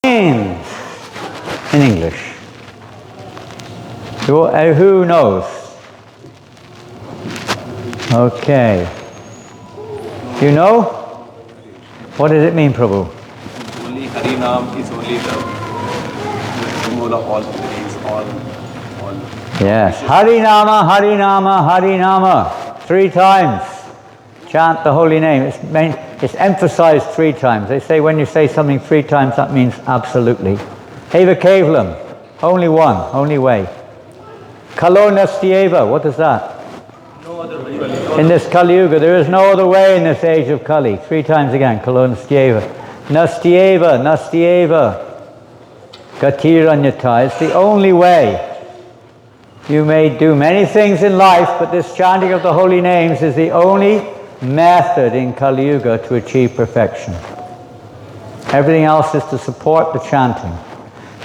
means in English? Who knows? Okay. You know? What does it mean, Prabhu? Only Harinam is only the removal of all things, all. Yes. Harinama, Harinama, Harinama. 3 times. Chant the holy name. It's emphasized 3 times. They say when you say something 3 times, that means absolutely. Eva Kevalam. Only one, only way. Kalo Nastyeva. What is that? No other way. In this Kali Yuga, there is no other way in this age of Kali. 3 times again. Kalo Nastyeva. Nastyeva, Nastyeva. Gatiranyata. It's the only way. You may do many things in life, but this chanting of the holy names is the only method in Kali Yuga to achieve perfection. Everything else is to support the chanting.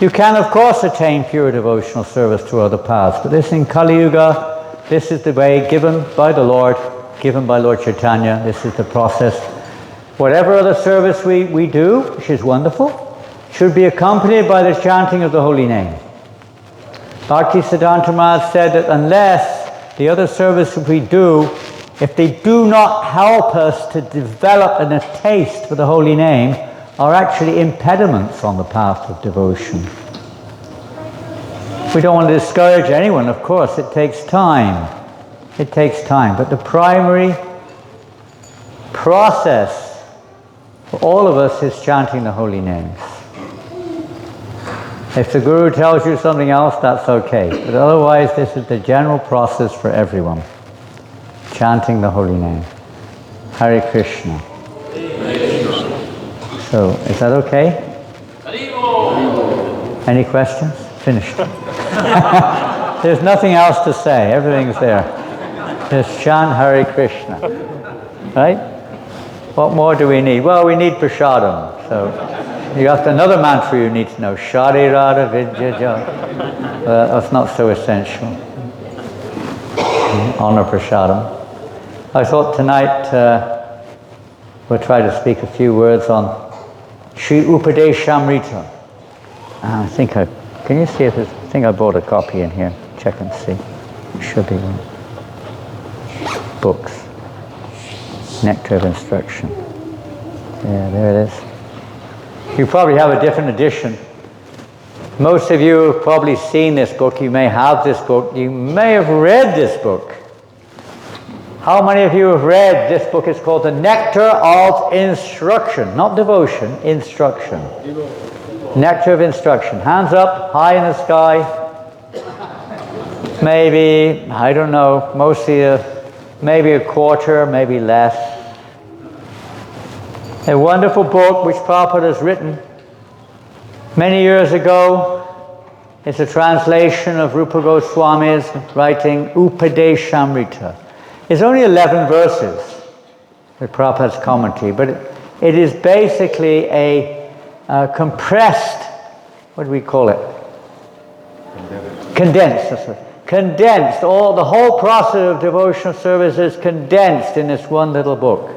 You can, of course, attain pure devotional service through other paths, but this in Kali Yuga, this is the way given by the Lord, given by Lord Chaitanya. This is the process. Whatever other service we do, which is wonderful, should be accompanied by the chanting of the holy name. Bhakti Siddhanta Maharaj said that unless the other services we do, if they do not help us to develop a taste for the holy name, are actually impediments on the path of devotion. We don't want to discourage anyone, of course. It takes time. It takes time. But the primary process for all of us is chanting the holy names. If the Guru tells you something else, that's okay. But otherwise, this is the general process for everyone. Chanting the holy name. Hare Krishna. So, is that okay? Any questions? Finished. There's nothing else to say. Everything's there. Just chant Hare Krishna. Right? What more do we need? Well, we need prasadam. So, you have another mantra you need to know. Shari Radha Vidyaja. That's not so essential. Honor prasadam. I thought tonight we'll try to speak a few words on Sri Upadeshamrita. I think can you see if there's, I think I brought a copy in here. Check and see. Should be one. Books. Nectar of Instruction. Yeah, there it is. You probably have a different edition. Most of you have probably seen this book. You may have this book. You may have read this book. How many of you have read this book? It's called The Nectar of Instruction. Not devotion, instruction. Nectar of Instruction. Hands up, high in the sky. Maybe, I don't know, mostly maybe a quarter, maybe less. A wonderful book which Prabhupada has written many years ago. It's a translation of Rupa Goswami's writing Upadeshamrita. It's only 11 verses with Prabhupada's commentary, but it is basically a compressed, what do we call it? Condensed. Condensed. The whole process of devotional service is condensed in this one little book,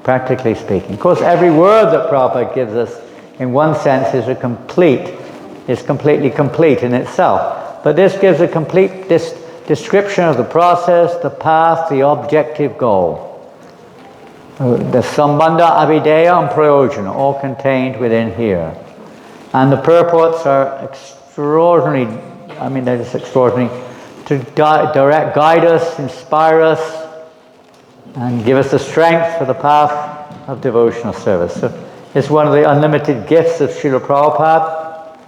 practically speaking. Of course, every word that Prabhupada gives us, in one sense, is completely complete in itself. But this gives a complete description of the process, the path, the objective goal. The Sambandha, Abhideya, and Prayojana, all contained within here. And the purports are extraordinary. I mean, they're just extraordinary. To guide us, inspire us, and give us the strength for the path of devotional service. So it's one of the unlimited gifts of Srila Prabhupada.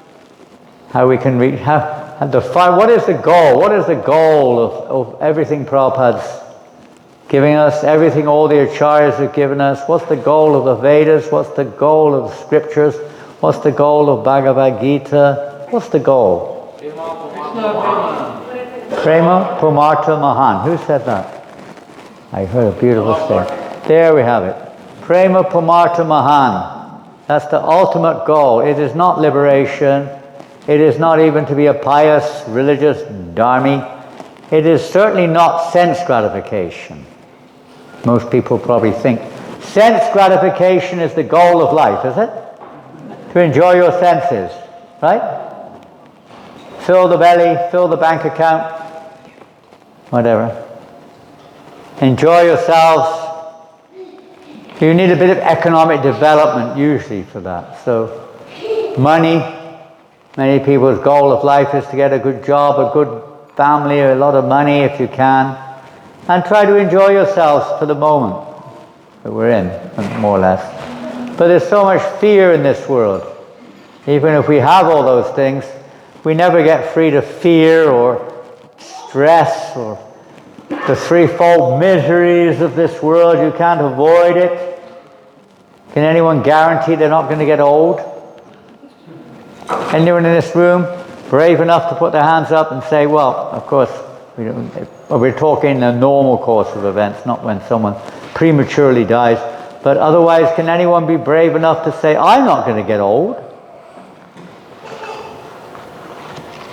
How we can reach, what is the goal? What is the goal of everything Prabhupada's giving us? Everything all the acharyas have given us. What's the goal of the Vedas? What's the goal of the scriptures? What's the goal of Bhagavad Gita? What's the goal? Prema Pumarta Mahan. Who said that? I heard a beautiful statement. There we have it. Prema Pumarta Mahan. That's the ultimate goal. It is not liberation. It is not even to be a pious, religious dharmi. It is certainly not sense gratification. Most people probably think sense gratification is the goal of life, is it? to enjoy your senses, right? Fill the belly, fill the bank account, whatever. Enjoy yourselves. You need a bit of economic development usually for that. So, money, many people's goal of life is to get a good job, a good family, a lot of money if you can, and try to enjoy yourselves for the moment that we're in, more or less. But there's so much fear in this world. Even if we have all those things, we never get free of fear or stress or the threefold miseries of this world. You can't avoid it. Can anyone guarantee they're not going to get old? Anyone in this room brave enough to put their hands up and say, well, of course, we're talking in a normal course of events, not when someone prematurely dies. But otherwise, can anyone be brave enough to say, I'm not going to get old?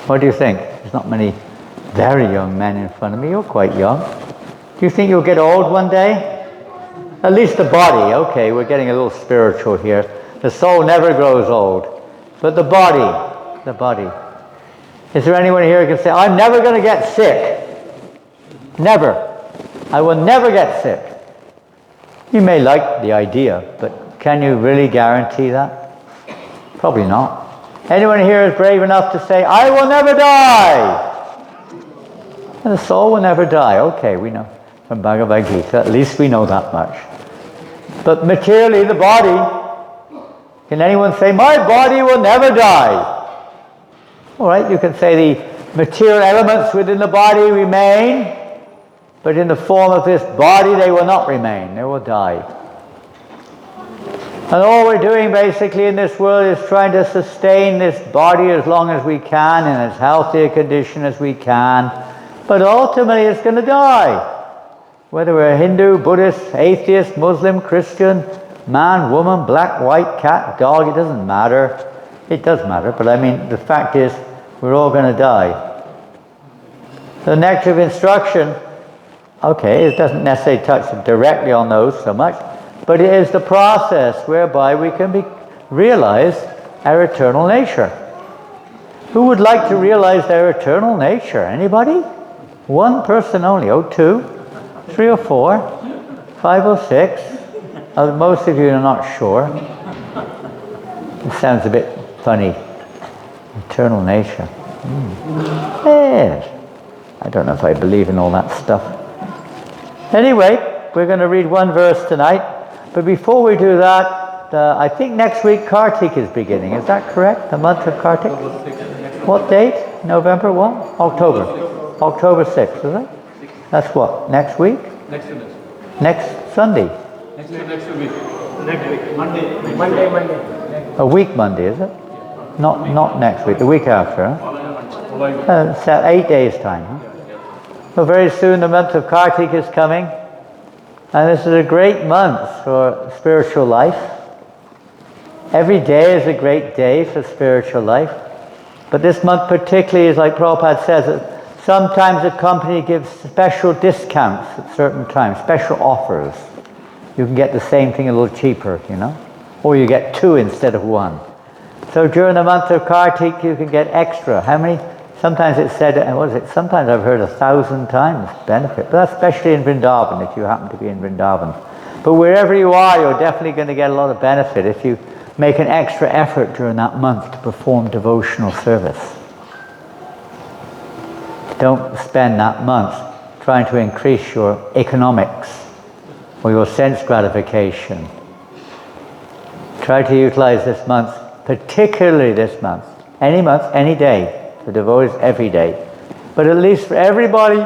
What do you think? There's not many very young men in front of me. You're quite young. Do you think you'll get old one day? At least the body. Okay, we're getting a little spiritual here. The soul never grows old. But the body. Is there anyone here who can say, I'm never going to get sick? Never. I will never get sick. You may like the idea, but can you really guarantee that? Probably not. Anyone here is brave enough to say, I will never die? And the soul will never die. Okay, we know from Bhagavad Gita. At least we know that much. But materially, the body, can anyone say, my body will never die? All right, you can say the material elements within the body remain, but in the form of this body, they will not remain. They will die. And all we're doing basically in this world is trying to sustain this body as long as we can, in as healthy a condition as we can. But ultimately it's going to die. Whether we're a Hindu, Buddhist, atheist, Muslim, Christian, man, woman, black, white, cat, dog, it doesn't matter. It does matter, but I mean, the fact is, we're all going to die. The Nectar of Instruction, okay, it doesn't necessarily touch directly on those so much, but it is the process whereby we can realize our eternal nature. Who would like to realize their eternal nature? Anybody? One person only. Oh, 2, 3 or 4, 5 or 6. Most of you are not sure. It sounds a bit funny. Eternal nature. Yes. I don't know if I believe in all that stuff. Anyway, we're going to read one verse tonight. But before we do that, I think next week Kartik is beginning. Is that correct? The month of Kartik? What date? November what? October. October 6th, is it? That's what? Next week? Next Sunday? Next week. Monday. A week Monday, is it? Not next week, the week after, huh? 8 days time, huh? So very soon the month of Kartik is coming. And this is a great month for spiritual life. Every day is a great day for spiritual life. But this month particularly is like Prabhupada says, that sometimes a company gives special discounts at certain times, special offers. You can get the same thing a little cheaper, you know. Or you get 2 instead of 1. So during the month of Kartik you can get extra. How many? Sometimes it's said, sometimes I've heard 1,000 times benefit. But that's especially in Vrindavan, if you happen to be in Vrindavan. But wherever you are, you're definitely going to get a lot of benefit if you make an extra effort during that month to perform devotional service. Don't spend that month trying to increase your economics or your sense gratification. Try to utilize this month, particularly this month, any day. The devotees every day. But at least for everybody,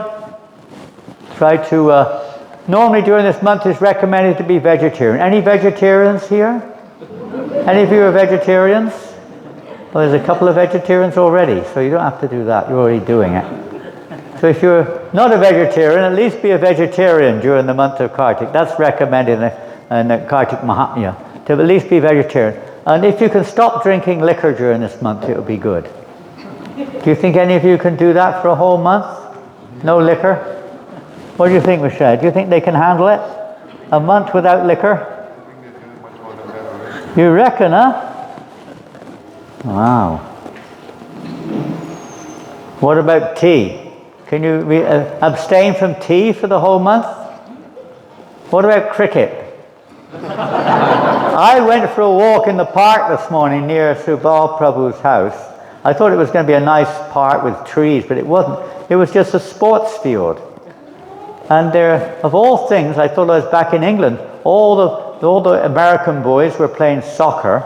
try to, normally during this month it's recommended to be vegetarian. Any vegetarians here? Any of you are vegetarians? Well, there's a couple of vegetarians already, so you don't have to do that. You're already doing it. So if you're not a vegetarian, at least be a vegetarian during the month of Kartik. That's recommended in the Kartik Mahatmya, to at least be vegetarian. And if you can stop drinking liquor during this month, it will be good. Do you think any of you can do that for a whole month? No liquor? What do you think, Michelle? Do you think they can handle it? A month without liquor? You reckon, huh? Wow. What about tea? Can you abstain from tea for the whole month? What about cricket? I went for a walk in the park this morning near Subal Prabhu's house. I thought it was going to be a nice park with trees, but it wasn't. It was just a sports field. And there, of all things, I thought I was back in England. All the American boys were playing soccer,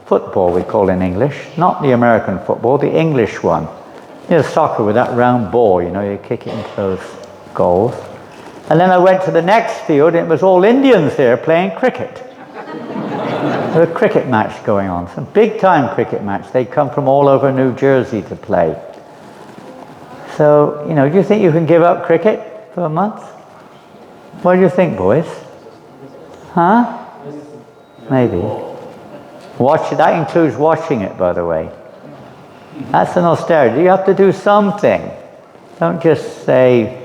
football we call in English, not the American football, the English one. You know, soccer with that round ball, you know, you kick it into those goals. And then I went to the next field, and it was all Indians there playing cricket. There was a cricket match going on, some big-time cricket match. They come from all over New Jersey to play. So, you know, do you think you can give up cricket for a month? What do you think, boys? Huh? Maybe. Watch it. That includes watching it, by the way. That's an austerity. You have to do something. Don't just say,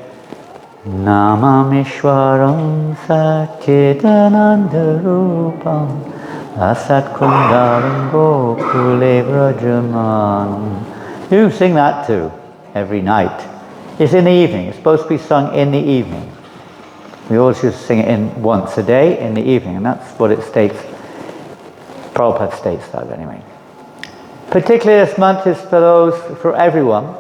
Namam Ishwaram Satchidananda Rupam Asat Kundaram Gokule Vrajamanam. You sing that too, every night. It's in the evening. It's supposed to be sung in the evening. We always used to sing it once a day in the evening, and that's what it states. Prabhupada states that anyway. Particularly this month is for everyone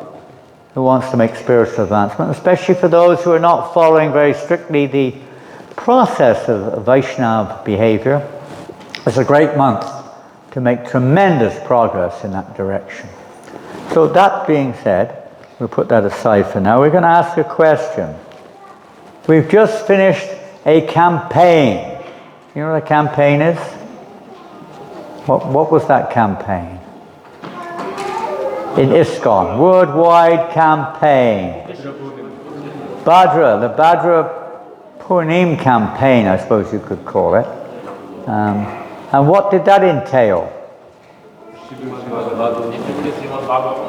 who wants to make spiritual advancement, especially for those who are not following very strictly the process of Vaishnava behavior. It's a great month to make tremendous progress in that direction. So that being said, we'll put that aside for now. We're going to ask a question. We've just finished a campaign. You know what a campaign is? What was that campaign? In Iskcon, worldwide campaign. Bhadra, the Bhadra Purnim campaign, I suppose you could call it. And what did that entail?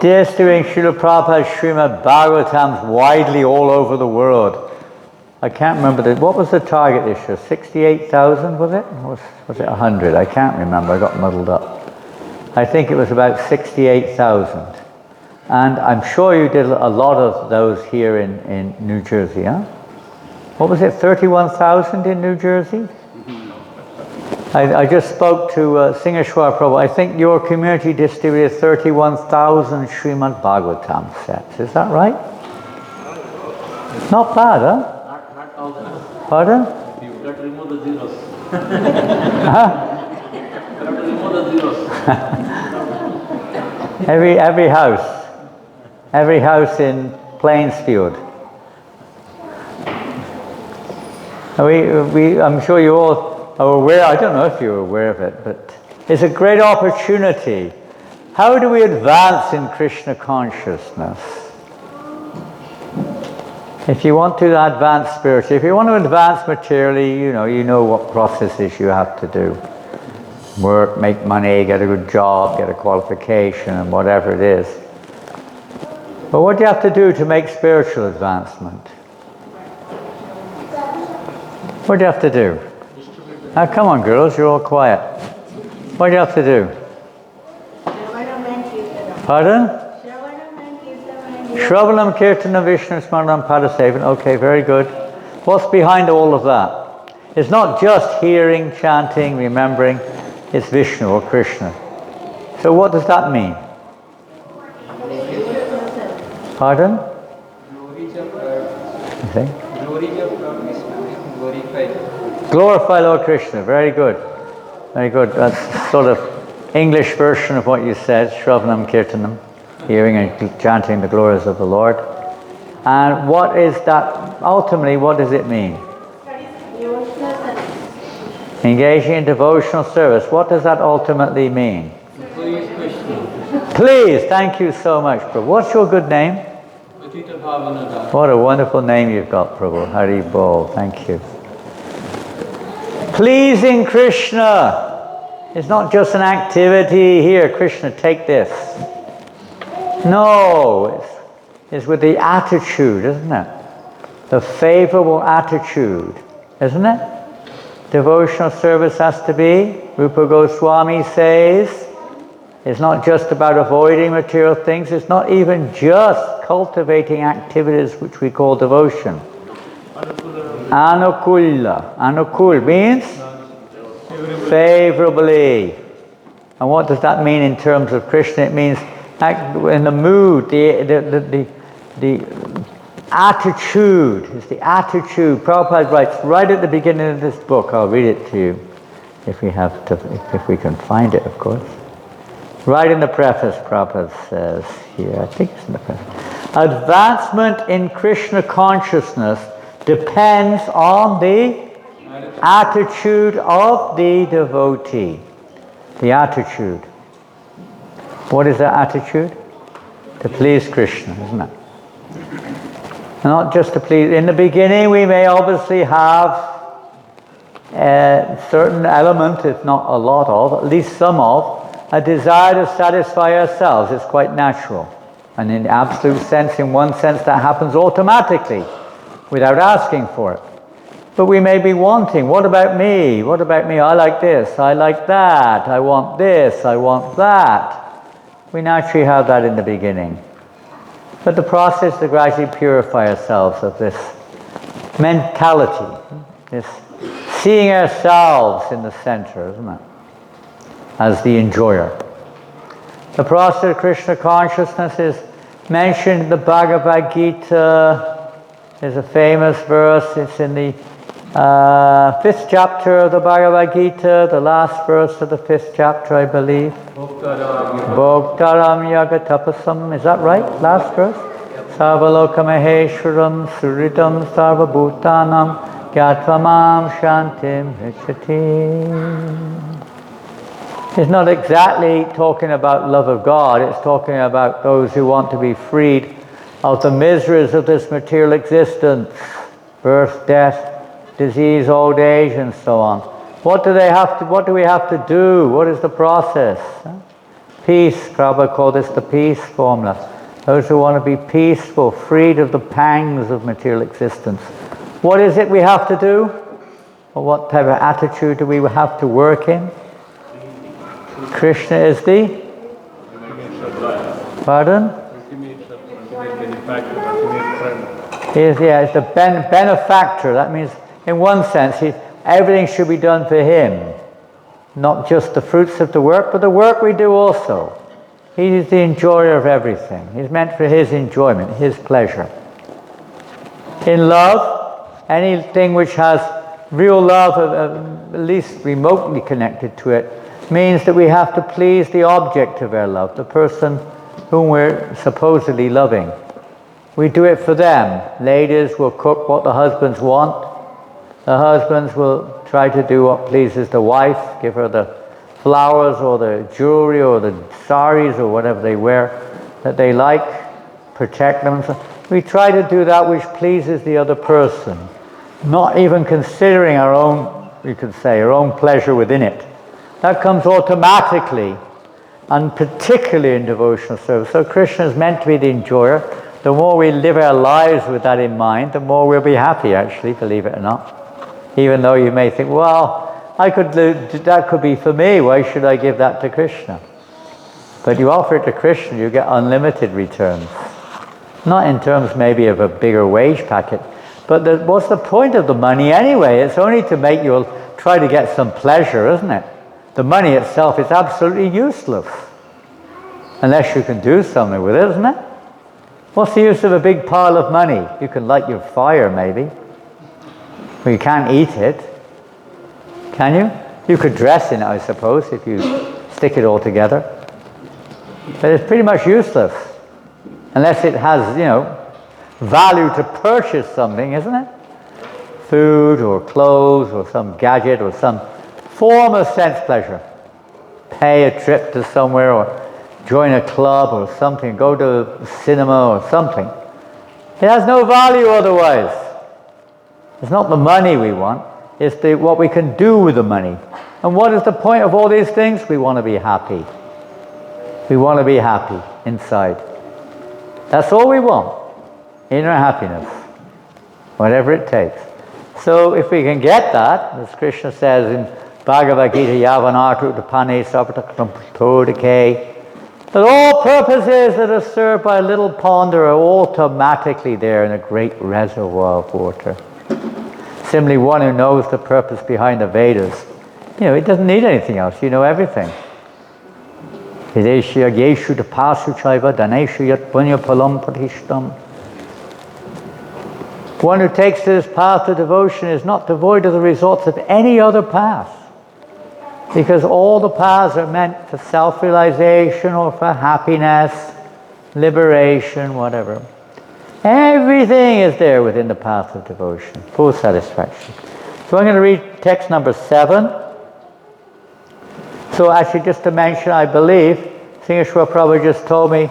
Distributing Srila Prabhupada's Srimad Bhagavatams widely all over the world. I can't remember, what was the target this year? 68,000 was it? Or was it 100? I can't remember, I got muddled up. I think it was about 68,000. And I'm sure you did a lot of those here in New Jersey, huh? What was it, 31,000 in New Jersey? I just spoke to Singeshwar Prabhu. I think your community distributed 31,000 Srimad Bhagavatam sets. Is that right? Not bad, huh? Not thousands. Pardon? You got to remove the zeros. Huh? You got to remove the zeros. Every house in Plainsfield. I'm sure you all are aware, I don't know if you're aware of it, but it's a great opportunity. How do we advance in Krishna consciousness? If you want to advance spiritually, if you want to advance materially, you know what processes you have to do. Work, make money, get a good job, get a qualification, and whatever it is. But what do you have to do to make spiritual advancement? What do you have to do? Now come on girls, you're all quiet. What do you have to do? Pardon? Shravanam Kirtanam Vishnu Smaranam Padasevan. Okay, very good. What's behind all of that? It's not just hearing, chanting, remembering. It's Vishnu or Krishna. So what does that mean? Pardon? Okay. Glorify Lord Krishna. Very good. Very good. That's sort of English version of what you said, Shravanam Kirtanam, hearing and chanting the glories of the Lord. And what is that, ultimately, what does it mean? Engaging in devotional service. What does that ultimately mean? Please, thank you so much, Prabhu. What's your good name? What a wonderful name you've got, Prabhu. Hari Bol. Thank you. Pleasing Krishna. It's not just an activity. Here, Krishna, take this. No, it's with the attitude, isn't it? The favorable attitude, isn't it? Devotional service has to be, Rupa Goswami says, It's not just about avoiding material things. It's not even just cultivating activities which we call devotion. Anukula. Anukul means favorably. And what does that mean in terms of Krishna? It means in the mood, the attitude. It's the attitude. Prabhupada writes right at the beginning of this book. I'll read it to you if we can find it, of course. Right in the preface, Prabhupada says here, I think it's in the preface. Advancement in Krishna consciousness depends on the attitude of the devotee. The attitude. What is that attitude? To please Krishna, isn't it? Not just to please. In the beginning, we may obviously have a certain element, if not a lot of, at least some of, a desire to satisfy ourselves. It's quite natural. And in the absolute sense, in one sense, that happens automatically, without asking for it. But we may be wanting, what about me? What about me? I like this, I like that, I want this, I want that. We naturally have that in the beginning. But the process to gradually purify ourselves of this mentality, this seeing ourselves in the center, isn't it? As the enjoyer. The process of Krishna consciousness is mentioned in the Bhagavad Gita. There's a famous verse, it's in the 5th chapter of the Bhagavad Gita, the last verse of the 5th chapter, I believe. Bhoktaram yagatapasam, is that right? Last verse? Sarvalokamaheeshwaram suridam sarvabhutanam gyatvamam shantim vichati. It's not exactly talking about love of God, it's talking about those who want to be freed of the miseries of this material existence, birth, death, disease, old age, and so on. What do we have to do? What is the process? Peace, Prabhupada called this the peace formula. Those who want to be peaceful, freed of the pangs of material existence. What is it we have to do? Or what type of attitude do we have to work in? Krishna is the? Pardon? He is the benefactor. That means, in one sense, everything should be done for him. Not just the fruits of the work, but the work we do also. He is the enjoyer of everything. He's meant for his enjoyment, his pleasure. In love, anything which has real love, at least remotely connected to it, means that we have to please the object of our love, the person whom we're supposedly loving. We do it for them. Ladies will cook what the husbands want. The husbands will try to do what pleases the wife, give her the flowers or the jewelry or the saris or whatever they wear that they like, protect them. We try to do that which pleases the other person, not even considering our own, we could say, our own pleasure within it. That comes automatically, and particularly in devotional service. So Krishna is meant to be the enjoyer. The more we live our lives with that in mind, the more we'll be happy, actually, believe it or not. Even though you may think, well, that could be for me, why should I give that to Krishna? But you offer it to Krishna, you get unlimited returns. Not in terms maybe of a bigger wage packet, but what's the point of the money anyway? It's only to make you try to get some pleasure, isn't it? The money itself is absolutely useless. Unless you can do something with it, isn't it? What's the use of a big pile of money? You can light your fire maybe. But you can't eat it. Can you? You could dress in it, I suppose, if you stick it all together. But it's pretty much useless. Unless it has, value to purchase something, isn't it? Food or clothes or some gadget or some form of sense pleasure. Pay a trip to somewhere or join a club or something, go to a cinema or something. It has no value otherwise. It's not the money we want, it's what we can do with the money. And what is the point of all these things? We want to be happy. We want to be happy inside. That's all we want. Inner happiness. Whatever it takes. So if we can get that, as Krishna says in Bhagavad Gita, Yavanatu Tapane Sapatakam Prodike, That all purposes that are served by a little pond are automatically there in a great reservoir of water. Similarly, one who knows the purpose behind the Vedas, it doesn't need anything else. You know everything. Hideshya yeshu tapasu chaiva daneshu yat punya palam pratishtam. One who takes to this path of devotion is not devoid of the results of any other path. Because all the paths are meant for self-realization or for happiness, liberation, whatever. Everything is there within the path of devotion, full satisfaction. So I'm going to read text number 7. So actually, just to mention, I believe, Singeshwar Prabhu just told me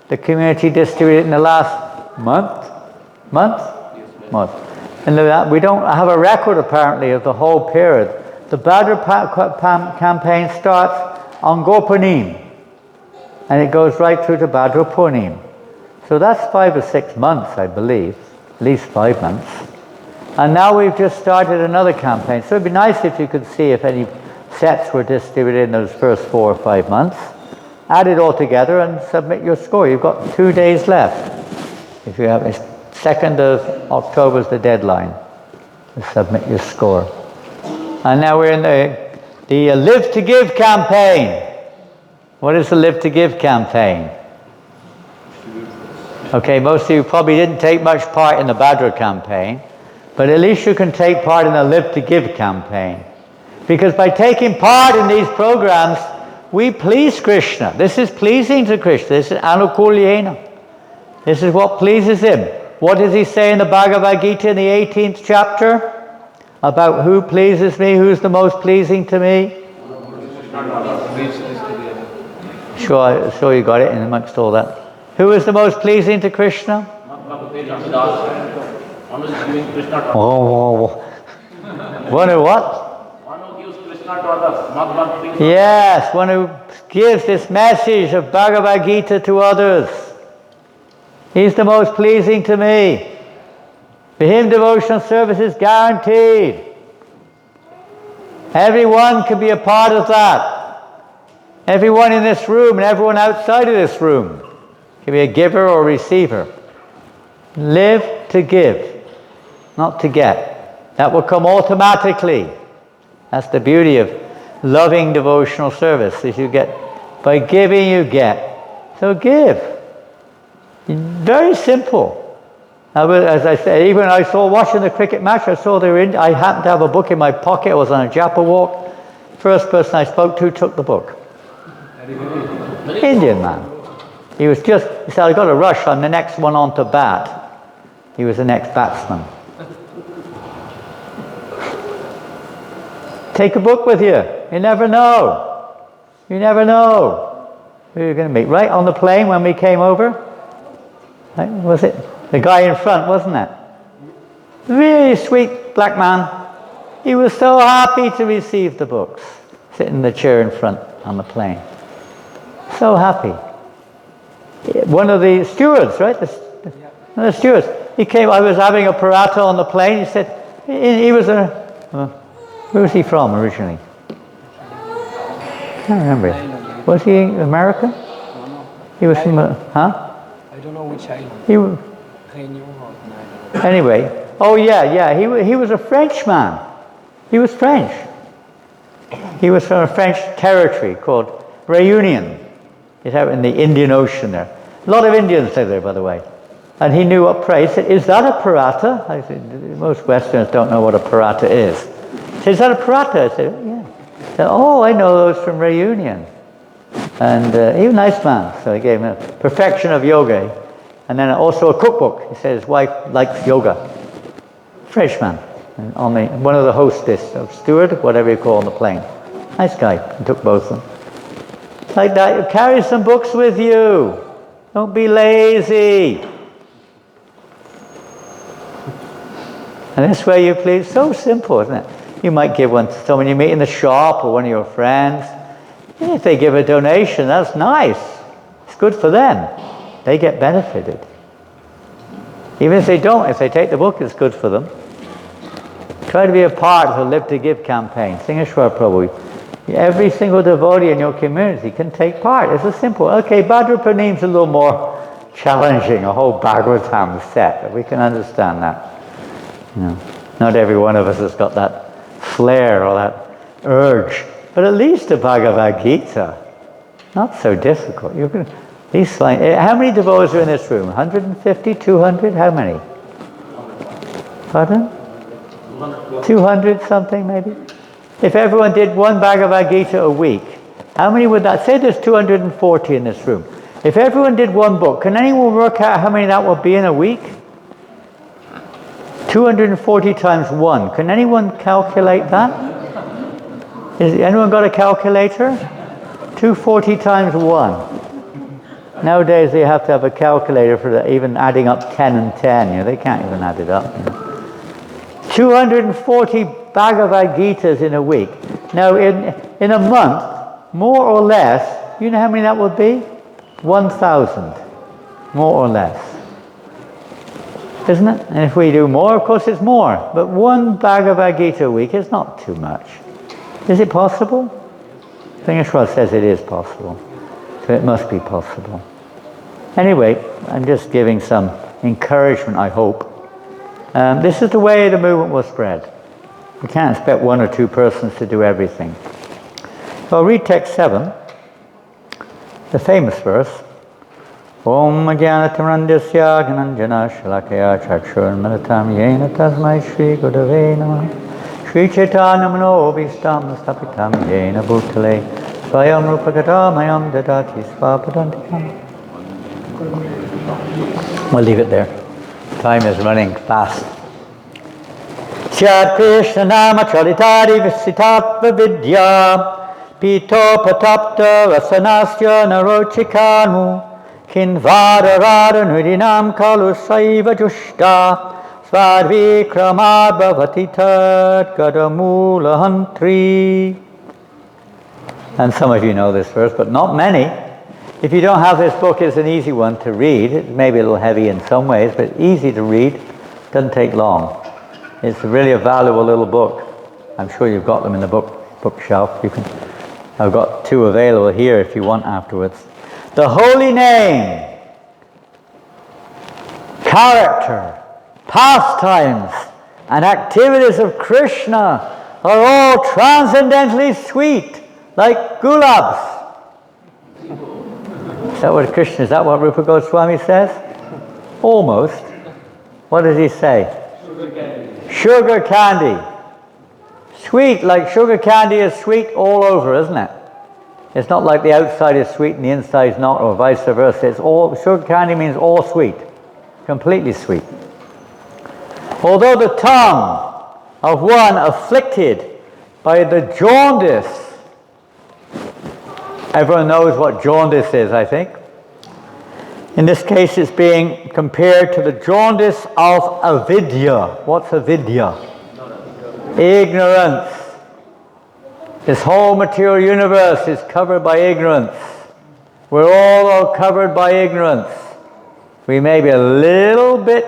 the community distributed in the last month. And we don't have a record apparently of the whole period. The Bhadra campaign starts on Gopanim, and it goes right through to Bhadra Purnim. So that's 5 or 6 months, I believe, at least 5 months. And now we've just started another campaign. So it'd be nice if you could see if any sets were distributed in those first 4 or 5 months. Add it all together and submit your score. You've got 2 days left. If you have 2nd of October is the deadline to submit your score. And now we're in the Live to Give campaign. What is the Live to Give campaign? Okay, most of you probably didn't take much part in the Bhadra campaign, but at least you can take part in the Live to Give campaign. Because by taking part in these programs, we please Krishna. This is pleasing to Krishna. This is anukulyena. This is what pleases him. What does he say in the Bhagavad Gita in the 18th chapter? About who pleases me, who's the most pleasing to me? Sure you got it in amongst all that. Who is the most pleasing to Krishna? Oh. One who what? One who gives Krishna to others. Yes, one who gives this message of Bhagavad Gita to others. He's the most pleasing to me. For him, devotional service is guaranteed. Everyone can be a part of that. Everyone in this room and everyone outside of this room can be a giver or receiver. Live to give, not to get. That will come automatically. That's the beauty of loving devotional service. Is you get, by giving you get. So give. Very simple. As I said, even I saw watching the cricket match, I happened to have a book in my pocket. I was on a japa walk. First person I spoke to took the book. Indian man. He said, I got to rush, I'm the next one on to bat. He was the next batsman. Take a book with you. You never know. You never know who you're going to meet. Right on the plane when we came over, right, was it? The guy in front, wasn't it? Really sweet black man. He was so happy to receive the books, sitting in the chair in front on the plane. So happy. One of the stewards, right? One of the stewards. He came, I was having a paratha on the plane. He said, he was where was he from originally? I can't remember. Was he American? He was from, I don't know which island. Anyway, he was a Frenchman. He was French. He was from a French territory called Réunion. It's out in the Indian Ocean there. A lot of Indians live there, by the way. And he knew what prayer. He said, is that a paratha? I said, most Westerners don't know what a paratha is. He said, is that a paratha? I said, yeah. He said, oh, I know those from Réunion. And he was a nice man, so he gave him a perfection of yoga. And then also a cookbook. He said his wife likes yoga. Frenchman. And one of the hostess, steward, whatever you call on the plane. Nice guy. He took both of them. Like that, you carry some books with you. Don't be lazy. And this way you please. So simple, isn't it? You might give one to someone you meet in the shop or one of your friends. If they give a donation, that's nice. It's good for them. They get benefited. Even if they don't, if they take the book, it's good for them. Try to be a part of the Live to Give campaign. Singeshwar Prabhu Every single devotee in your community can take part. It's a simple. Okay, Bhadra Pranim's a little more challenging, a whole Bhagavatam set, but we can understand that. Not every one of us has got that flair or that urge, but at least a Bhagavad Gita, not so difficult. You can at least find. How many devotees are in this room? 150, 200? How many? Pardon? 200 something maybe? If everyone did one Bhagavad Gita a week, how many would that? Say there's 240 in this room. If everyone did one book, can anyone work out how many that would be in a week? 240 times 1. Can anyone calculate that? Has anyone got a calculator? 240 times 1. Nowadays they have to have a calculator for even adding up 10 and 10. They can't even add it up. 240 Bhagavad Gitas in a week. Now in a month, more or less, you know how many that would be? 1,000. More or less. Isn't it? And if we do more, of course it's more. But one Bhagavad Gita a week is not too much. Is it possible? Singeshwar says it is possible. So it must be possible. Anyway, I'm just giving some encouragement, I hope. This is the way the movement will spread. You can't expect one or two persons to do everything. So I'll read text 7, the famous verse. Om Jnanatimrandasya Gnanjana Shalakaya Chakshurmalatam Yena Tasmai Shri Gurave Namah Shri Chaitanya Mano Bhistam Stapitam Yena Bhutale Swayam Rupagata Mayam Dadati Svapadantikam. We'll leave it there. Time is running fast. Syat Krishna Nama Chalitari Visitatva Vidya Pito Patapta Vasanasya Narochikanu Kinvara Radha Nurinam Kalu Saiva Jushta Svadvikramad Bhavati Tat Gadamula Hantri. And some of you know this verse, but not many. If you don't have this book, it's an easy one to read. It's maybe a little heavy in some ways, but easy to read. Doesn't take long. It's really a valuable little book. I'm sure you've got them in the bookshelf. I've got 2 available here if you want afterwards. The holy name, character, pastimes, and activities of Krishna are all transcendently sweet, like gulabs. Is that what Rupa Goswami says? Almost. What does he say? Sugar candy. Sugar candy. Sweet, like sugar candy is sweet all over, isn't it? It's not like the outside is sweet and the inside is not, or vice versa. Sugar candy means all sweet. Completely sweet. Although the tongue of one afflicted by the jaundice, everyone knows what jaundice is, I think. In this case, it's being compared to the jaundice of avidya. What's avidya? Ignorance. This whole material universe is covered by ignorance. We're all covered by ignorance. We may be a little bit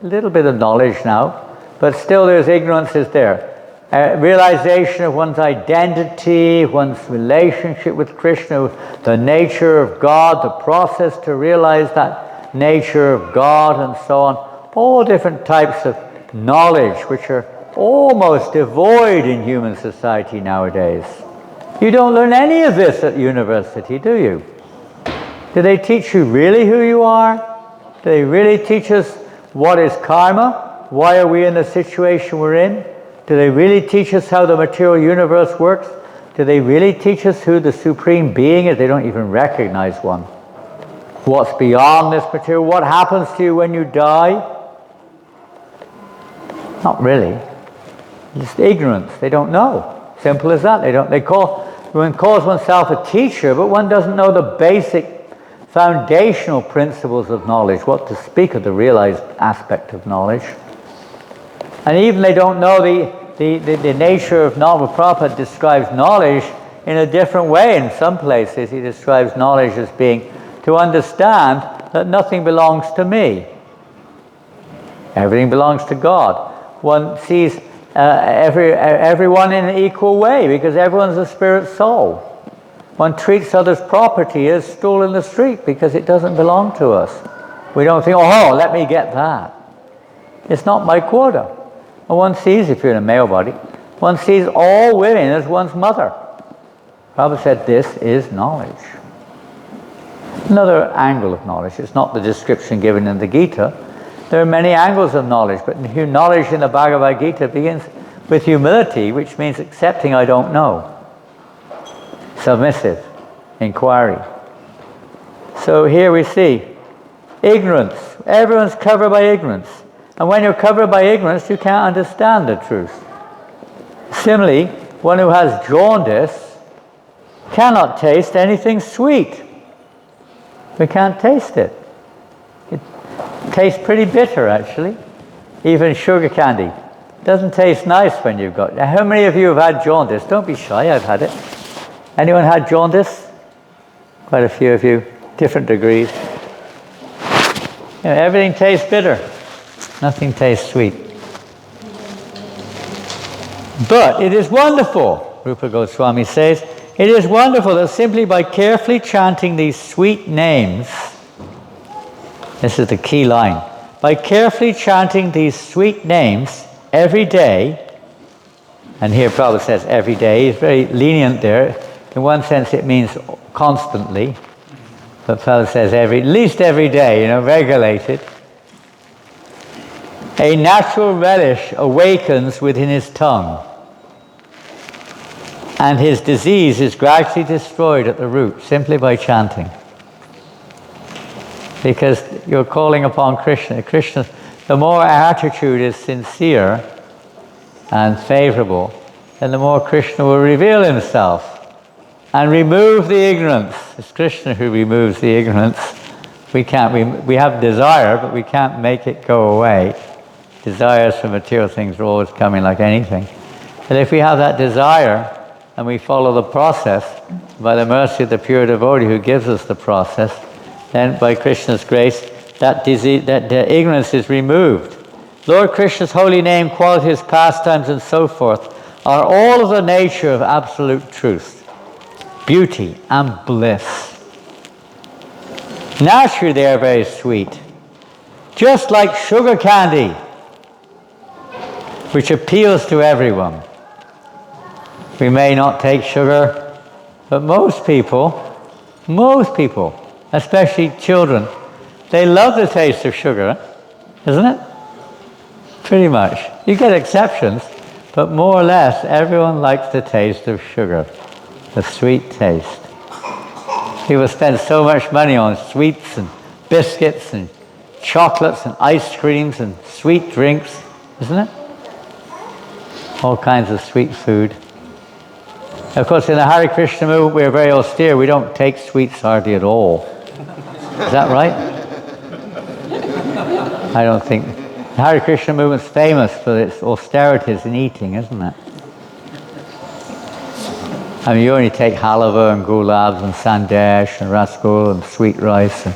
of knowledge now, but still there's ignorance is there. Realization of one's identity, one's relationship with Krishna, the nature of God, the process to realize that nature of God and so on. All different types of knowledge which are almost devoid in human society nowadays. You don't learn any of this at university, do you? Do they teach you really who you are? Do they really teach us what is karma? Why are we in the situation we're in? Do they really teach us how the material universe works? Do they really teach us who the Supreme Being is? They don't even recognize one. What's beyond this material? What happens to you when you die? Not really. Just ignorance. They don't know. Simple as that. One calls oneself a teacher, but one doesn't know the basic foundational principles of knowledge, what to speak of the realized aspect of knowledge. And even they don't know the nature of knowledge. Prabhupada describes knowledge in a different way in some places. He describes knowledge as being to understand that nothing belongs to me. Everything belongs to God. One sees everyone in an equal way, because everyone's a spirit soul. One treats others' property as stool in the street because it doesn't belong to us. We don't think, oh, let me get that. It's not my quota. And one sees, if you're in a male body, one sees all women as one's mother. Prabhupada said, this is knowledge. Another angle of knowledge. It's not the description given in the Gita. There are many angles of knowledge, but knowledge in the Bhagavad Gita begins with humility, which means accepting I don't know. Submissive, inquiry. So here we see ignorance. Everyone's covered by ignorance. And when you're covered by ignorance, you can't understand the truth. Similarly, one who has jaundice cannot taste anything sweet. We can't taste it. It tastes pretty bitter, actually. Even sugar candy. It doesn't taste nice when you've got... How many of you have had jaundice? Don't be shy, I've had it. Anyone had jaundice? Quite a few of you, different degrees. Everything tastes bitter. Nothing tastes sweet. But it is wonderful, Rupa Goswami says, it is wonderful that simply by carefully chanting these sweet names, this is the key line, by carefully chanting these sweet names every day, and here Prabhupada says every day, he's very lenient there. In one sense it means constantly, but Prabhupada says at least every day, regulated. A natural relish awakens within his tongue, and his disease is gradually destroyed at the root simply by chanting. Because you're calling upon Krishna. Krishna, the more our attitude is sincere and favorable, then the more Krishna will reveal himself and remove the ignorance. It's Krishna who removes the ignorance. We have desire, but we can't make it go away. Desires for material things are always coming like anything. But if we have that desire and we follow the process, by the mercy of the pure devotee who gives us the process, then by Krishna's grace, that ignorance is removed. Lord Krishna's holy name, qualities, pastimes, and so forth are all of the nature of absolute truth, beauty, and bliss. Naturally, they are very sweet, just like sugar candy, which appeals to everyone. We may not take sugar, but most people, especially children, they love the taste of sugar, isn't it? Pretty much. You get exceptions, but more or less everyone likes the taste of sugar, the sweet taste. People spend so much money on sweets and biscuits and chocolates and ice creams and sweet drinks, isn't it? All kinds of sweet food. Of course, in the Hare Krishna movement, we're very austere. We don't take sweets hardly at all. Is that right? I don't think. The Hare Krishna movement's famous for its austerities in eating, isn't it? I mean, you only take halava and gulabs and sandesh and rasgul and sweet rice. And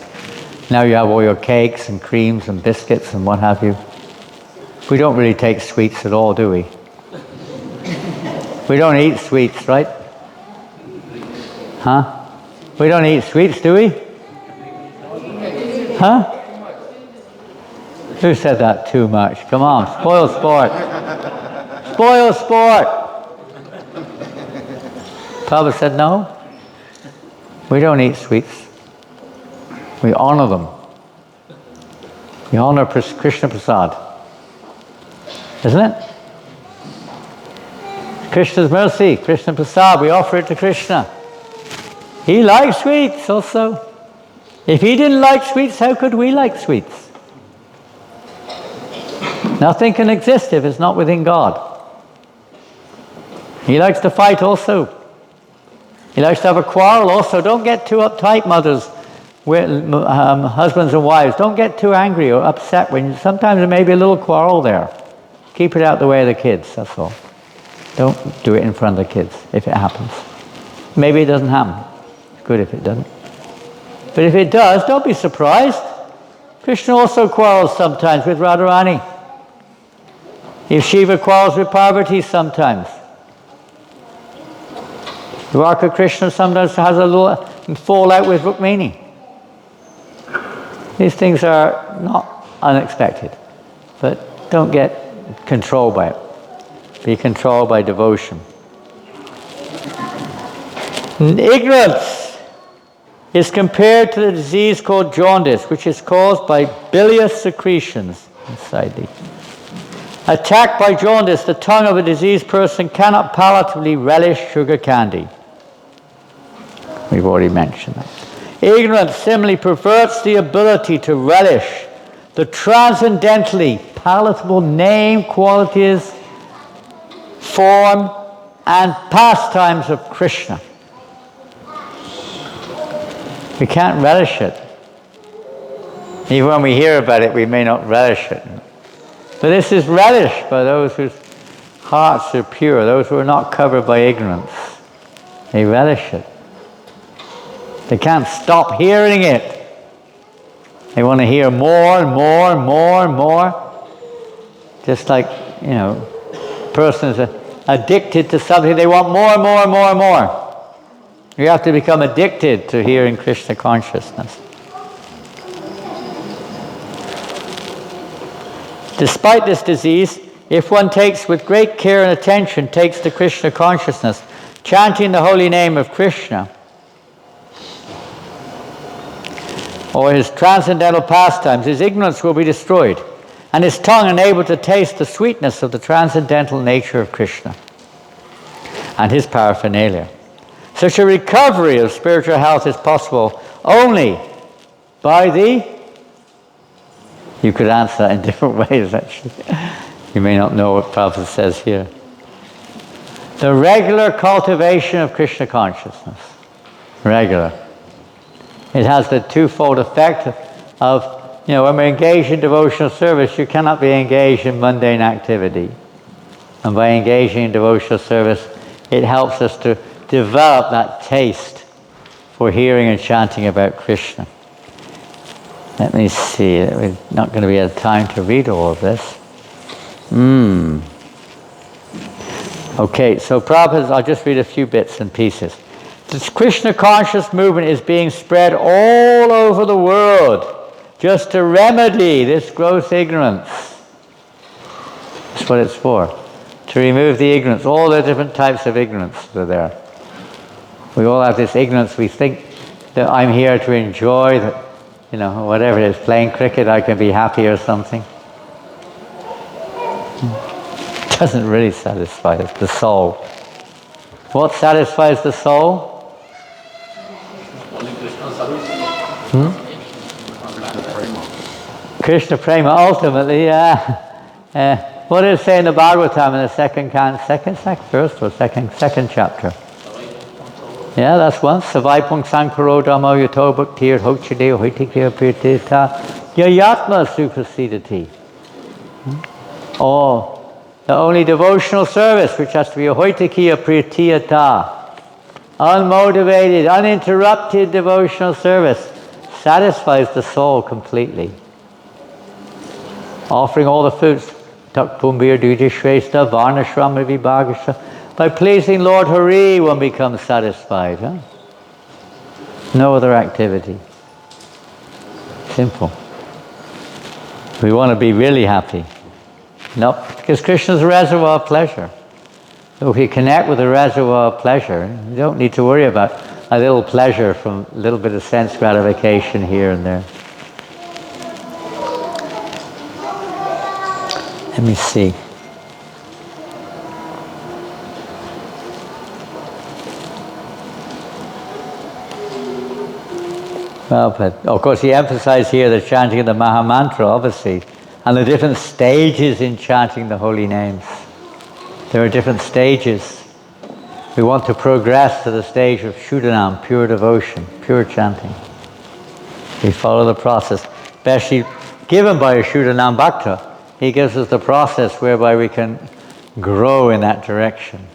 now you have all your cakes and creams and biscuits and what have you. We don't really take sweets at all, do we? We don't eat sweets, right? Huh? We don't eat sweets, do we? Huh? Who said that too much? Come on, spoil sport. Spoil sport. Prabhupada said no. We don't eat sweets. We honor them. We honor Krishna Prasad. Isn't it? Krishna's mercy, Krishna Prasad, we offer it to Krishna. He likes sweets also. If he didn't like sweets, how could we like sweets? Nothing can exist if it's not within God. He likes to fight also. He likes to have a quarrel also. Don't get too uptight, mothers, husbands and wives. Don't get too angry or upset when sometimes there may be a little quarrel there. Keep it out the way of the kids, that's all. Don't do it in front of the kids if it happens. Maybe it doesn't happen. It's good if it doesn't. But if it does, don't be surprised. Krishna also quarrels sometimes with Radharani. If Shiva quarrels with Parvati sometimes. Dwarka Krishna sometimes has a little fallout with Rukmini. These things are not unexpected, but don't get controlled by it. Be controlled by devotion. Ignorance is compared to the disease called jaundice, which is caused by bilious secretions inside the... Attacked by jaundice, the tongue of a diseased person cannot palatably relish sugar candy. We've already mentioned that. Ignorance similarly perverts the ability to relish the transcendently palatable name, qualities, form, and pastimes of Krishna. We can't relish it. Even when we hear about it, we may not relish it. But this is relished by those whose hearts are pure, those who are not covered by ignorance. They relish it. They can't stop hearing it. They want to hear more and more and more and more. Just like, a person is addicted to something, they want more and more and more and more. You have to become addicted to hearing Krishna consciousness. Despite this disease, if one takes with great care and attention, takes to Krishna consciousness, chanting the holy name of Krishna, or his transcendental pastimes, his ignorance will be destroyed, and his tongue enabled to taste the sweetness of the transcendental nature of Krishna and his paraphernalia. Such a recovery of spiritual health is possible only by the... You could answer that in different ways, actually. You may not know what Prabhupada says here. The regular cultivation of Krishna consciousness. Regular. It has the twofold effect of, when we're engaged in devotional service, you cannot be engaged in mundane activity. And by engaging in devotional service, it helps us to develop that taste for hearing and chanting about Krishna. Let me see, we're not going to be able time to read all of this. Okay, so Prabhupada, I'll just read a few bits and pieces. This Krishna conscious movement is being spread all over the world just to remedy this gross ignorance. That's what it's for. To remove the ignorance, all the different types of ignorance that are there. We all have this ignorance. We think that I'm here to enjoy, that, whatever it is, playing cricket, I can be happy or something. It doesn't really satisfy us, the soul. What satisfies the soul? Krishna Prema, ultimately, what does it say in the Bhagavatam in the second chapter? Yeah, that's one. Savaipung Sankaro Dhammo Yato Bhaktir Hochideo Hoitikya Pritita Yayatma Suprasidati. Or the only devotional service which has to be a Hoitikiya Pritiyata. Unmotivated, uninterrupted devotional service satisfies the soul completely. Offering all the fruits, Takpumbir Dudishvesta, Varnashrama Vibhagasha. By pleasing Lord Hari, one becomes satisfied. No other activity. Simple. We want to be really happy. No, because Krishna's a reservoir of pleasure. So if we connect with the reservoir of pleasure, you don't need to worry about a little pleasure from a little bit of sense gratification here and there. Let me see. Well, but of course he emphasized here the chanting of the Maha Mantra, obviously, and the different stages in chanting the holy names. There are different stages. We want to progress to the stage of Shuddhanam, pure devotion, pure chanting. We follow the process, especially given by a Shuddhanam Bhakta. He gives us the process whereby we can grow in that direction.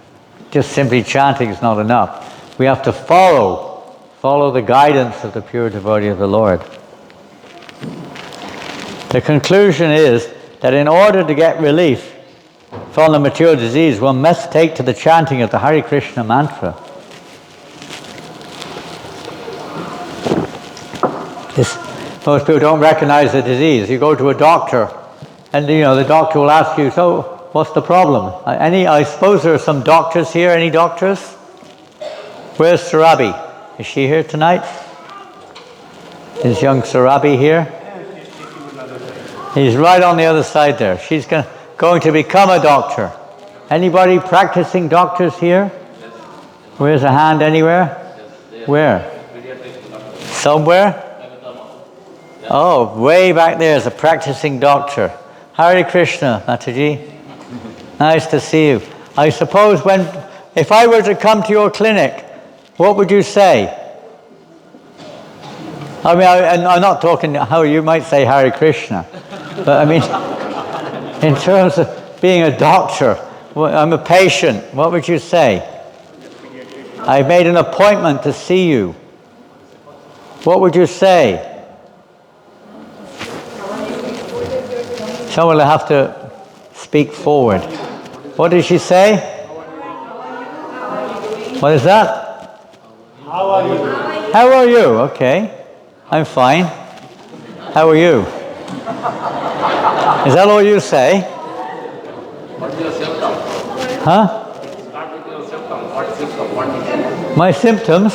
Just simply chanting is not enough. We have to follow the guidance of the pure devotee of the Lord. The conclusion is that in order to get relief, fallen material disease, one must take to the chanting of the Hare Krishna mantra. Most people don't recognize the disease. You go to a doctor, and the doctor will ask you, so what's the problem? I suppose there are some doctors here. Any doctors? Where's Sarabi? Is she here tonight? Is young Sarabi here? He's right on the other side there. She's going to become a doctor. Anybody practicing doctors here? Where's a hand anywhere? Where? Somewhere? Oh, way back there is a practicing doctor. Hare Krishna, Mataji. Nice to see you. I suppose if I were to come to your clinic, what would you say? I mean, I'm not talking how you might say Hare Krishna, but I mean, in terms of being a doctor, I'm a patient, what would you say? I made an appointment to see you. What would you say? Someone will have to speak forward. What did she say? What is that? How are you? How are you? Okay. I'm fine. How are you? Is that all you say? What's your symptom? Huh? Start with your symptom. What symptom? What is it? My symptoms?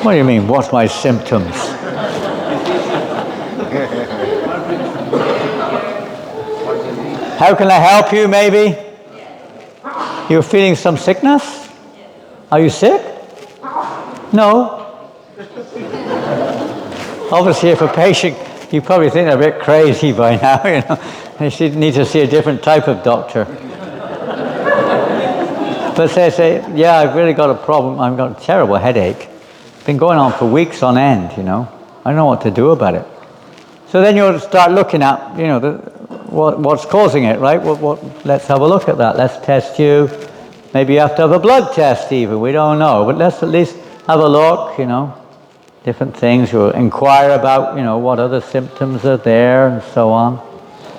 What do you mean, what's my symptoms? How can I help you, maybe? You're feeling some sickness? Are you sick? No. Obviously, if a patient, you probably think they're a bit crazy by now, They should need to see a different type of doctor. But they say, yeah, I've really got a problem. I've got a terrible headache. It's been going on for weeks on end, I don't know what to do about it. So then you'll start looking at, what's causing it, right? Let's have a look at that. Let's test you. Maybe you have to have a blood test even. We don't know. But let's at least have a look, different things. You'll inquire about, what other symptoms are there and so on.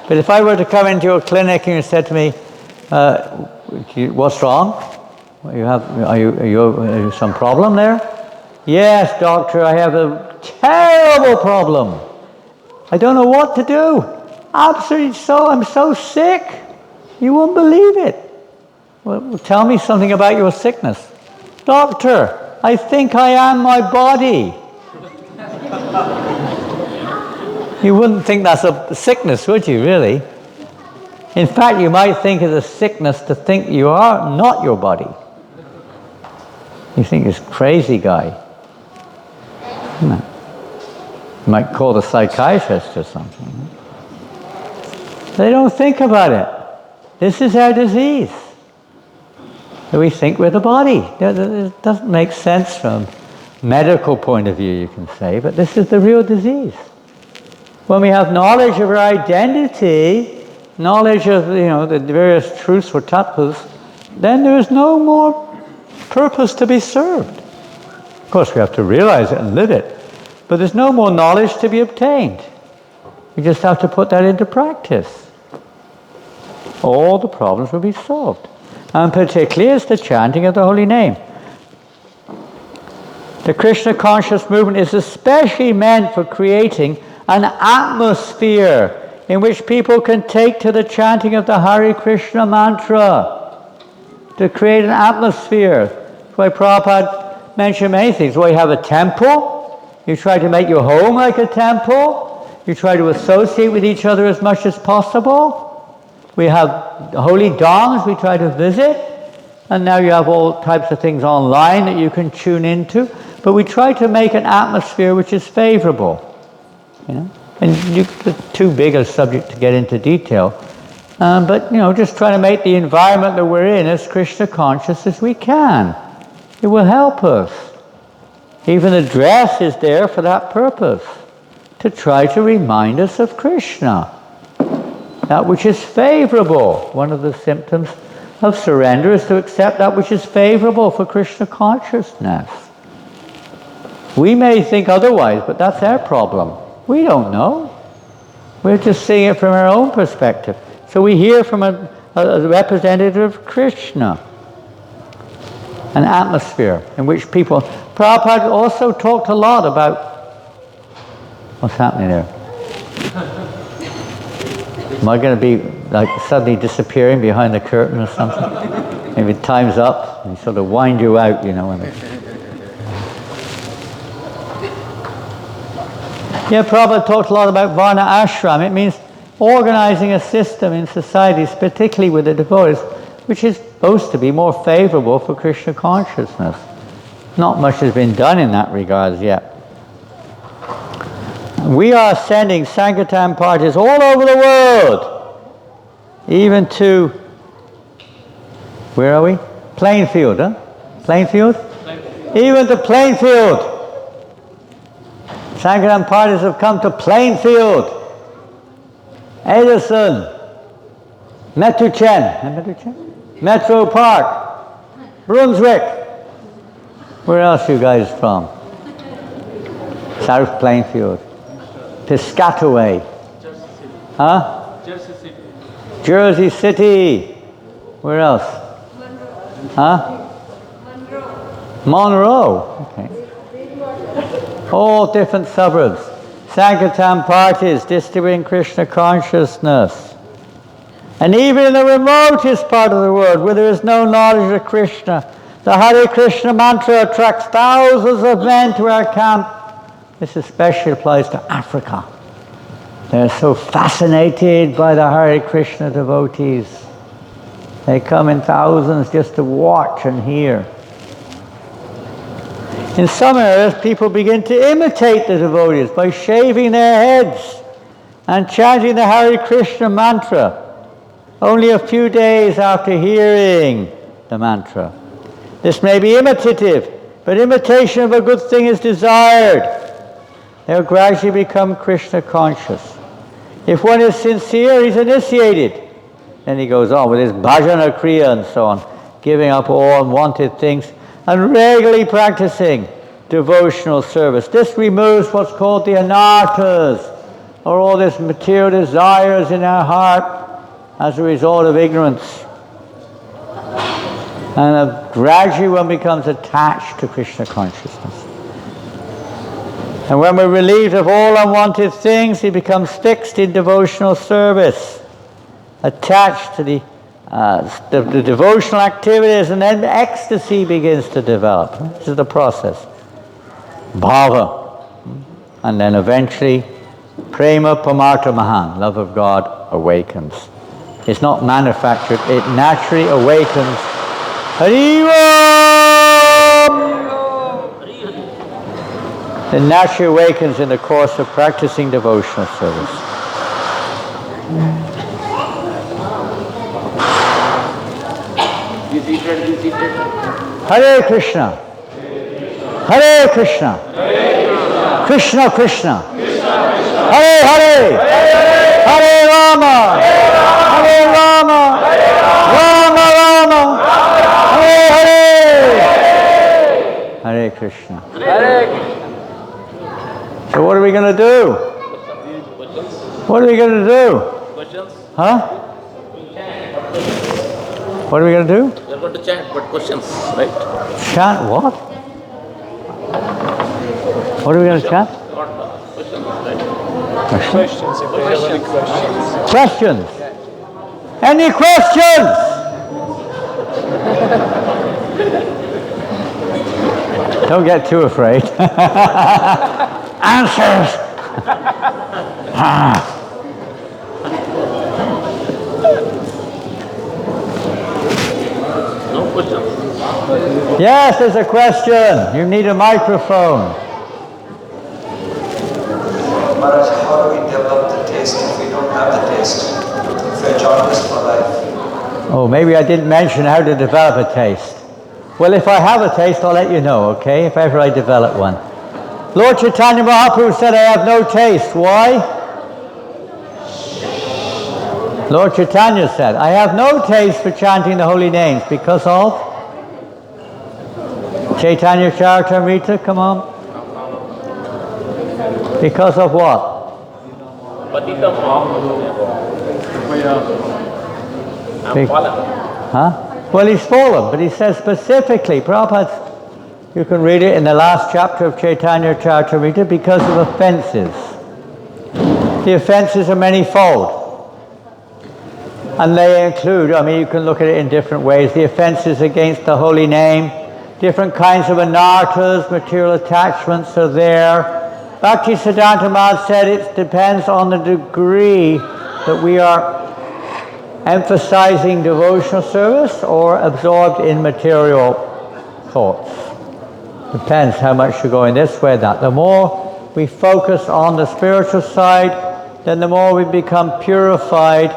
But if I were to come into your clinic and you said to me, what's wrong? Are you some problem there? Yes, doctor, I have a terrible problem. I don't know what to do. Absolutely I'm so sick. You won't believe it. Well, tell me something about your sickness. Doctor, I think I am my body. You wouldn't think that's a sickness, would you, really? In fact, you might think it's a sickness to think you are not your body. You think it's crazy guy. No. You might call the psychiatrist or something. They don't think about it. This is our disease. We think we're the body. It doesn't make sense from a medical point of view, you can say, but this is the real disease. When we have knowledge of our identity, knowledge of the various truths or tattvas, then there is no more purpose to be served. Of course, we have to realize it and live it, but there's no more knowledge to be obtained. We just have to put that into practice. All the problems will be solved. And particularly is the chanting of the holy name. The Krishna conscious movement is especially meant for creating an atmosphere in which people can take to the chanting of the Hare Krishna mantra. To create an atmosphere. That's why Prabhupada mentioned many things. Well, you have a temple. You try to make your home like a temple. You try to associate with each other as much as possible. We have holy dhams we try to visit. And now you have all types of things online that you can tune into. But we try to make an atmosphere which is favorable. And it's too big a subject to get into detail. But just try to make the environment that we're in as Krishna conscious as we can. It will help us. Even the dress is there for that purpose. To try to remind us of Krishna. That which is favorable. One of the symptoms of surrender is to accept that which is favorable for Krishna consciousness. We may think otherwise, but that's our problem. We don't know. We're just seeing it from our own perspective. It's So we hear from a representative of Krishna, an atmosphere in which people... Prabhupada also talked a lot about... What's happening there? Am I going to be like suddenly disappearing behind the curtain or something? Maybe time's up and sort of wind you out, you know. Yeah, Prabhupada talked a lot about Varna Ashram. It means organizing a system in societies, particularly with the devotees, which is supposed to be more favorable for Krishna consciousness. Not much has been done in that regard yet. We are sending Sankirtan parties all over the world, even to, where are we? Plainfield, huh? Plainfield? Even to Plainfield. Sankirtan parties have come to Plainfield, Edison, Metro Park, Brunswick. Where else are you guys from? South Plainfield. Piscataway. Huh? Jersey City. Where else? Huh? Monroe. Okay. All different suburbs. Sankirtan parties distributing Krishna consciousness. And even in the remotest part of the world where there is no knowledge of Krishna, the Hare Krishna mantra attracts thousands of men to our camp. This especially applies to Africa. They're so fascinated by the Hare Krishna devotees. They come in thousands just to watch and hear. In some areas, people begin to imitate the devotees by shaving their heads and chanting the Hare Krishna mantra only a few days after hearing the mantra. This may be imitative, but imitation of a good thing is desired. They'll gradually become Krishna conscious. If one is sincere, he's initiated. Then he goes on with his bhajana kriya and so on, giving up all unwanted things and regularly practicing devotional service. This removes what's called the anarthas, or all these material desires in our heart as a result of ignorance. And gradually one becomes attached to Krishna consciousness. And when we're relieved of all unwanted things, he becomes fixed in devotional service, attached to the devotional activities, and then ecstasy begins to develop. This is the process. Bhava. And then eventually, prema pamartha mahan, love of God, awakens. It's not manufactured, it naturally awakens. Hariva! It naturally awakens in the course of practicing devotional service. Hare Krishna. Hare Krishna. Krishna Krishna. Hare Hare. Hare Rama. Hare Rama. Rama Rama. Hare Hare. Hare Krishna. So what are we going to do? What are we going to do? Questions? Huh? What are we going to do? You're going to chant, but questions, right? Chant what? What are we going to chant? Questions, right? Questions? Questions. Questions? Any questions? Don't get too afraid. Answers! No questions. Yes, there's a question. You need a microphone. Maharaj, how do we develop the taste if we don't have the taste? If we're jobless for life? Oh, maybe I didn't mention how to develop a taste. Well, if I have a taste, I'll let you know, okay? If ever I develop one. Lord Chaitanya Mahaprabhu said, I have no taste. Why? Lord Chaitanya said, I have no taste for chanting the holy names because of Chaitanya Charitamrita, come on. Because of what? Patitam I'm fallen. Huh? Well, he's fallen, but he says specifically, Prabhupada, you can read it in the last chapter of Chaitanya Charitamrita, because of offences. The offences are manifold. And they include, I mean, you can look at it in different ways. The offences against the holy name, different kinds of anarthas, material attachments are there. Bhakti Siddhanta Maharaj said it depends on the degree that we are emphasizing devotional service or absorbed in material thoughts. Depends how much you're going this way or that. The more we focus on the spiritual side, then the more we become purified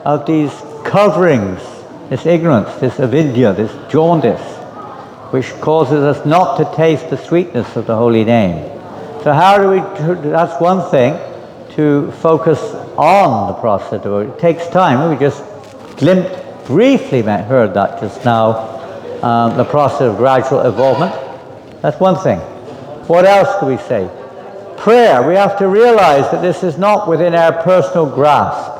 of these coverings, this ignorance, this avidya, this jaundice, which causes us not to taste the sweetness of the holy name. So how do we, that's one thing, to focus on the process of devotion. It takes time. We just briefly heard that just now, the process of gradual evolvement. That's one thing. What else do we say? Prayer. We have to realize that this is not within our personal grasp.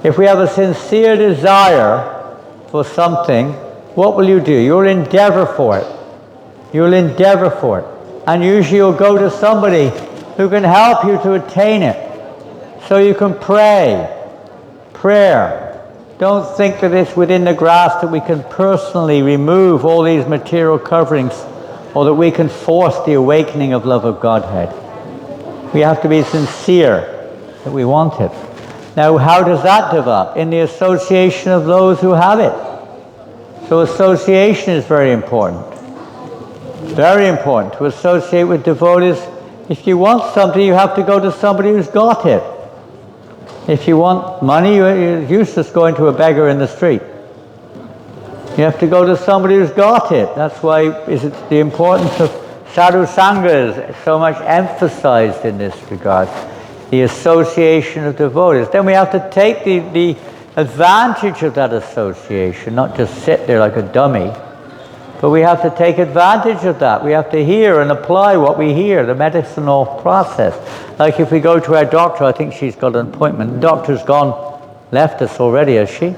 If we have a sincere desire for something, what will you do? You'll endeavor for it. You'll endeavor for it. And usually you'll go to somebody who can help you to attain it. So you can pray. Prayer. Don't think that it's within the grasp that we can personally remove all these material coverings, or that we can force the awakening of love of Godhead. We have to be sincere that we want it. Now, how does that develop? In the association of those who have it. So association is very important. Very important to associate with devotees. If you want something, you have to go to somebody who's got it. If you want money, you're useless going to a beggar in the street. You have to go to somebody who's got it. That's why the importance of sadhu sangha is so much emphasized in this regard. The association of devotees. Then we have to take the advantage of that association, not just sit there like a dummy, but we have to take advantage of that. We have to hear and apply what we hear, the medicinal process. Like if we go to our doctor, I think she's got an appointment. The doctor's left us already, has she?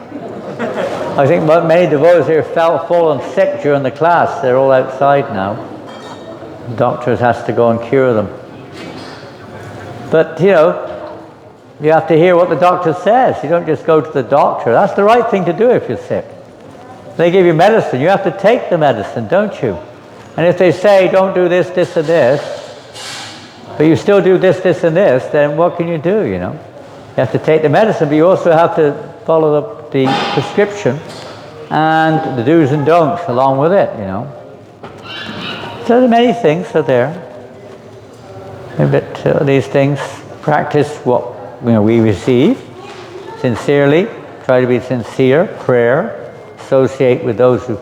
I think many devotees here fallen sick during the class. They're all outside now. The doctor has to go and cure them. But, you have to hear what the doctor says. You don't just go to the doctor. That's the right thing to do if you're sick. They give you medicine. You have to take the medicine, don't you? And if they say, don't do this, this, and this, but you still do this, this, and this, then what can you do, You have to take the medicine, but you also have to follow the prescription and the do's and don'ts along with it, So many things are there. But these things, practice what we receive sincerely. Try to be sincere. Prayer. Associate with those who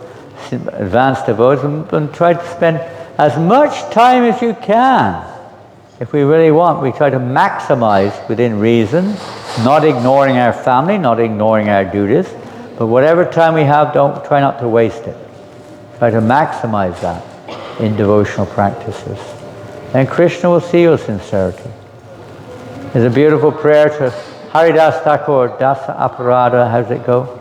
advance devotees, and try to spend as much time as you can. If we really want, we try to maximize within reason, not ignoring our family, not ignoring our duties, but whatever time we have, try not to waste it. Try to maximize that in devotional practices. And Krishna will see your sincerity. There's a beautiful prayer to Haridas Thakur, Dasa Aparada, how's it go?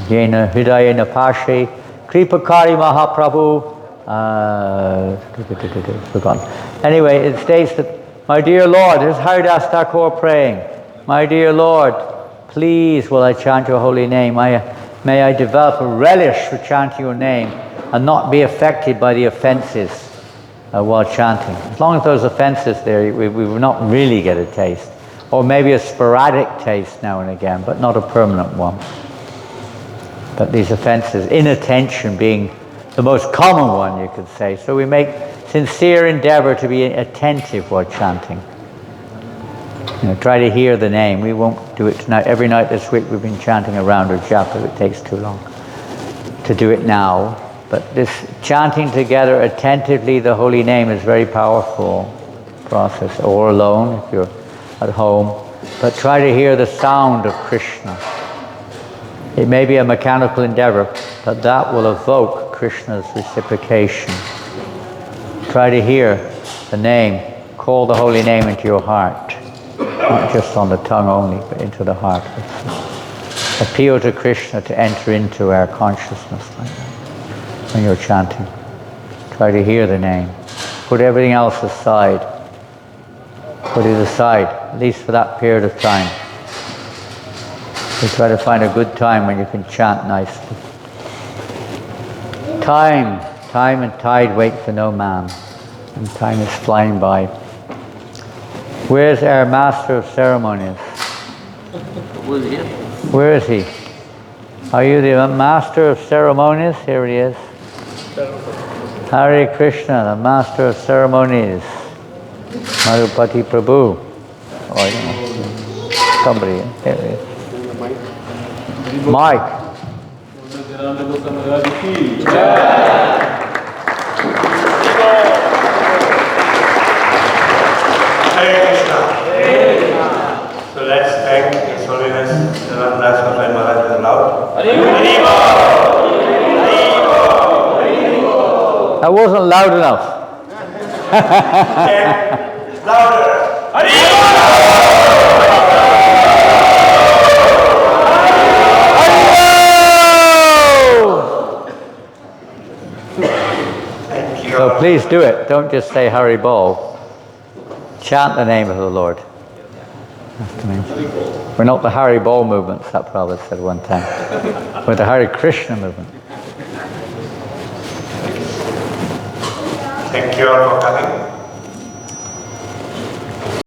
Jena Hridayena Pashe, Kripakari Mahaprabhu, forgotten. Anyway, it states that, my dear Lord, this is Haridas Thakur praying, my dear Lord, please will I chant your holy name. May I develop a relish for chanting your name and not be affected by the offenses while chanting. As long as those offenses there, we will not really get a taste. Or maybe a sporadic taste now and again, but not a permanent one. But these offenses, inattention being the most common one, you could say. So we make sincere endeavor to be attentive while chanting. Try to hear the name. We won't do it tonight. Every night this week we've been chanting a round of japa. It takes too long to do it now. But this chanting together attentively the holy name is a very powerful process. Or alone if you're at home. But try to hear the sound of Krishna. It may be a mechanical endeavor, but that will evoke Krishna's reciprocation. Try to hear the name. Call the holy name into your heart. not just on the tongue only, but into the heart. Appeal to Krishna to enter into our consciousness like that. When you're chanting, try to hear the name. Put everything else aside. Put it aside, at least for that period of time. So try to find a good time when you can chant nicely. Time and tide wait for no man, and time is flying by. Where's our master of ceremonies? Who's here? Where is he? Are you the master of ceremonies? Here he is. Hare Krishna, the master of ceremonies. Marupati Prabhu. Oh, I don't know. Somebody. Here he is. Mike. Hare Krishna. So let's thank His Holiness Ravindra Swami Maharaj with a loud That wasn't loud enough. louder. Thank you. So please do it. Don't just say Hari Bol. Chant the name of the Lord. We're not the Hari Bol movement, that Prabhupada said one time. We're the Hare Krishna movement. Thank you all for coming.